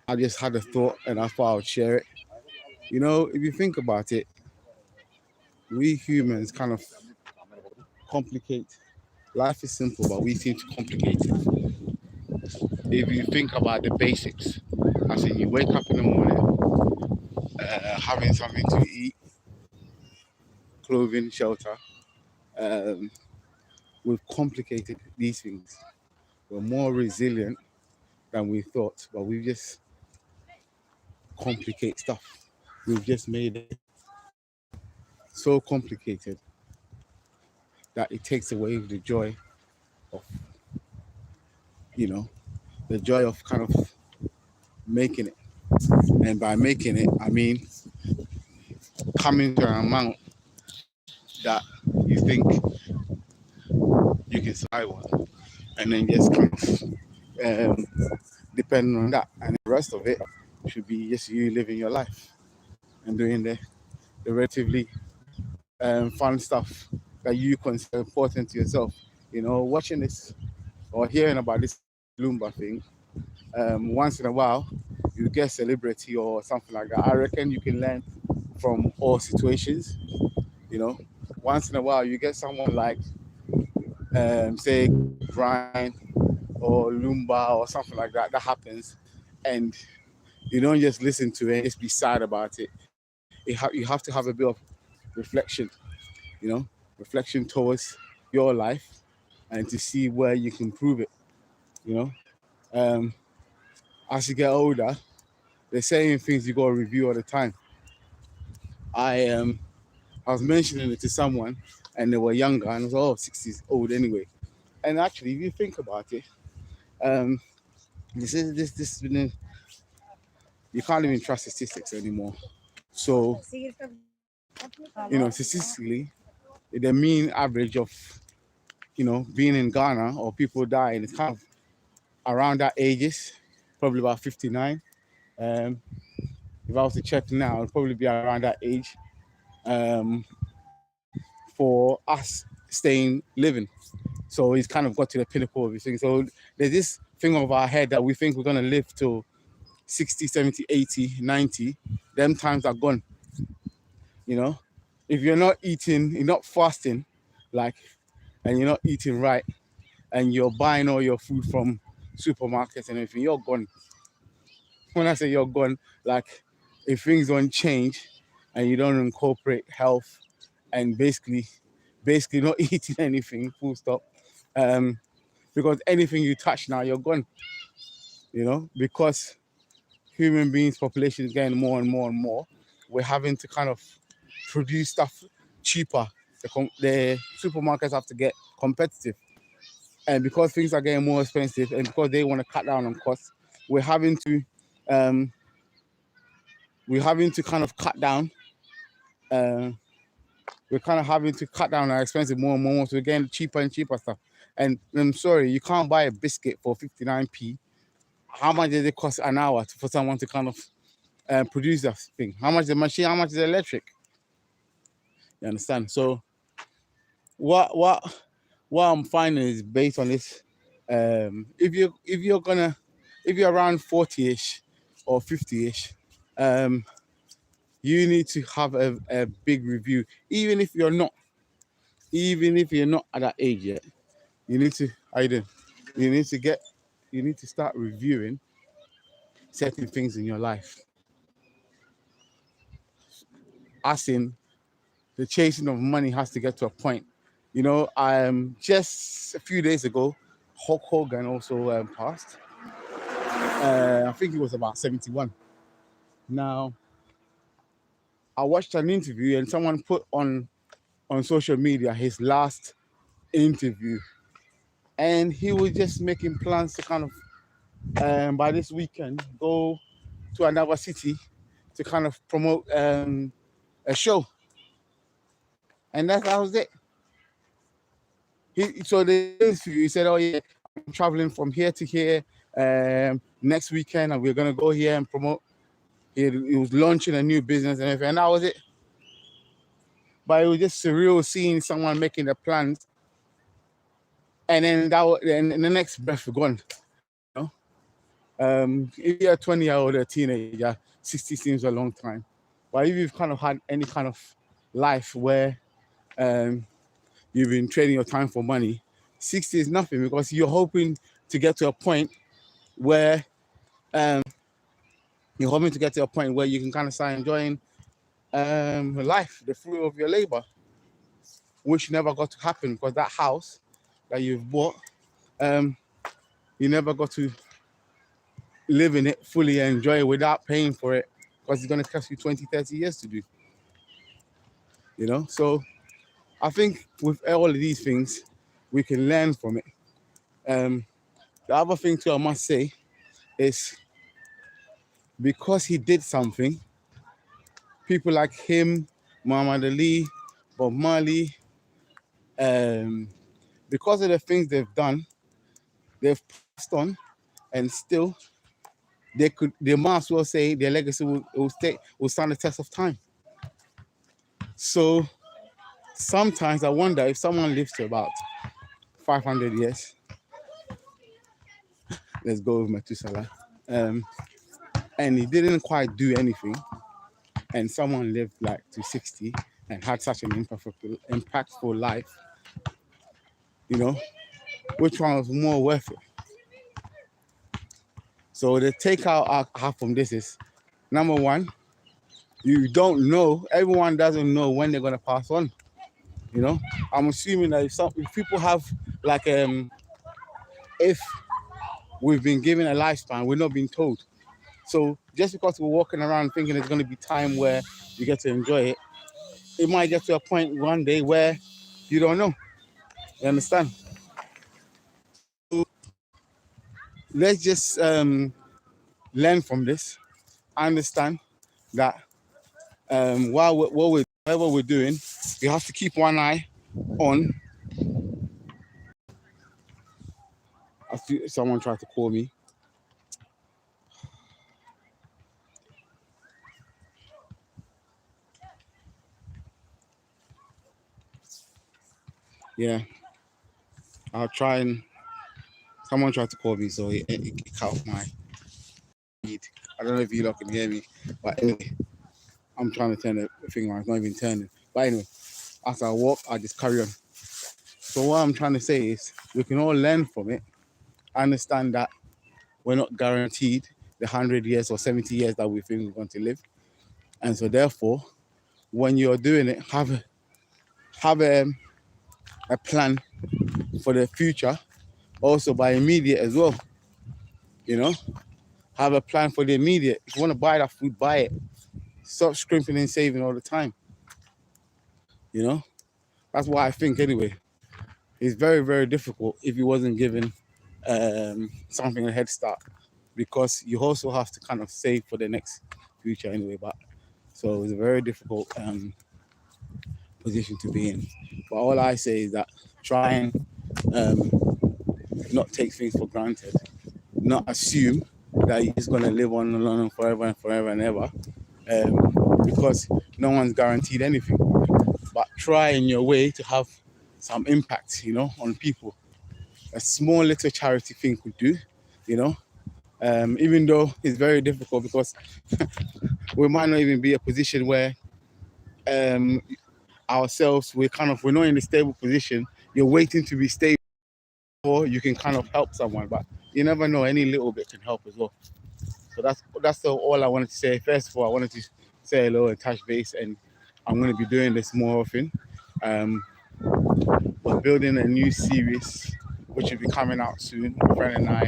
I just had a thought and I thought I would share it. You know, if you think about it, we humans kind of complicate. Life is simple, but we seem to complicate it. If you think about the basics, I said you wake up in the morning, having something to eat, clothing, shelter. Um, we've complicated these things. We're more resilient than we thought, but we just complicate stuff. We've just made it so complicated that it takes away the joy of, you know, the joy of kind of making it. And by making it, I mean coming to an amount that you think you can survive on, and then just kind of depending on that, and the rest of it should be just you living your life and doing the relatively fun stuff that you consider important to yourself. You know, watching this or hearing about this Lumba thing, once in a while, you get celebrity or something like that. I reckon you can learn from all situations. You know, once in a while, you get someone like, say, Brian or Lumba or something like that. That happens, and you don't just listen to it and just be sad about it. You have to have a bit of reflection, you know, reflection towards your life and to see where you can improve it, you know. Um, as you get older, they're saying things you got to review all the time. I I was mentioning it to someone and they were younger and I was, oh, 60s old anyway. And actually, if you think about it, um, this you can't even trust statistics anymore. So, you know, statistically, the mean average of, you know, being in Ghana or people dying is kind of around that ages, probably about 59. Um, if I was to check now, it'd probably be around that age um, for us staying living. So he's kind of got to the pinnacle of everything. So there's this thing of our head that we think we're going to live till 60, 70, 80, 90. Them times are gone, you know. If you're not eating, you're not fasting, like, and you're not eating right, and you're buying all your food from supermarkets and everything, you're gone. When I say you're gone, like, if things don't change and you don't incorporate health and basically not eating anything, full stop, um, because anything you touch now, you're gone, you know, because human beings population is getting more and more and more. We're having to kind of produce stuff cheaper. The supermarkets have to get competitive, and because things are getting more expensive and because they want to cut down on costs, we're having to um, kind of cut down. Uh, we're kind of having to cut down our expensive more and more, so we're getting cheaper and cheaper stuff. And I'm sorry, you can't buy a biscuit for 59p. How much does it cost an hour for someone to kind of produce that thing? How much is the machine? How much is the electric? You understand? So what what I'm finding is based on this. If you're around 40ish or 50ish, um, you need to have a big review. Even if you're not at that age yet, you need to either you need to get you need to start reviewing certain things in your life. As in, the chasing of money has to get to a point. You know, just a few days ago, Hulk Hogan also passed. I think he was about 71. Now, I watched an interview and someone put on social media his last interview, and he was just making plans to kind of by this weekend go to another city to kind of promote a show, and that was it. So the interview, he said, "Oh yeah, I'm traveling from here to here next weekend, and we're gonna go here and promote." He was launching a new business and everything, and that was it. But it was just surreal seeing someone making the plans, and then and the next breath gone. You know, If you're a 20-year-old or a teenager, 60 seems a long time. But if you've kind of had any kind of life where you've been trading your time for money, 60 is nothing, because you're hoping to get to a point where you can kind of start enjoying life, the fruit of your labor, which never got to happen, because that house that you've bought, you never got to live in it fully and enjoy it without paying for it, because it's going to cost you 20, 30 years to do. You know, so I think with all of these things, we can learn from it. The other thing too, I must say, is because he did something, people like him, Muhammad Ali, Bob Marley, because of the things they've done, they've passed on, and still they might as well say their legacy will stand the test of time. So sometimes I wonder, if someone lives to about 500 years, let's go with Methuselah, and he didn't quite do anything, and someone lived like to 60 and had such an impactful life, you know, which one was more worth it? So the takeout I have from this is, number one, you don't know, everyone doesn't know when they're going to pass on. You know, I'm assuming that if people have like, if we've been given a lifespan, we're not being told. So just because we're walking around thinking there's going to be time where you get to enjoy it, it might get to a point one day where you don't know. You understand? So let's just learn from this. Understand that whatever we're doing, we have to keep one eye on. I see someone tried to call me. Yeah, I'll try and. Someone tried to call me, so it cut off my feed. I don't know if you lot can hear me, but anyway, I'm trying to turn the thing on. It's not even turning. But anyway, as I walk, I just carry on. So what I'm trying to say is, we can all learn from it. Understand that we're not guaranteed the 100 years or 70 years that we think we're going to live, and so therefore, when you're doing it, have a plan for the future, also by immediate as well. You know, have a plan for the immediate. If you want to buy that food, buy it. Stop scrimping and saving all the time. You know, that's what I think anyway. It's very, very difficult if you wasn't given something a head start, because you also have to kind of save for the next future anyway. But so it's a very difficult position to be in. But all I say is that try and not take things for granted, not assume that you're just going to live on and on forever and forever and ever, because no one's guaranteed anything. But try in your way to have some impact, you know, on people. A small little charity thing could do, you know, even though it's very difficult, because we might not even be a position where ourselves, we're not in a stable position. You're waiting to be stable, or you can kind of help someone, but you never know, any little bit can help as well. So that's all I wanted to say. First of all, I wanted to say hello and touch base, and I'm going to be doing this more often. We're building a new series which will be coming out soon. My friend and I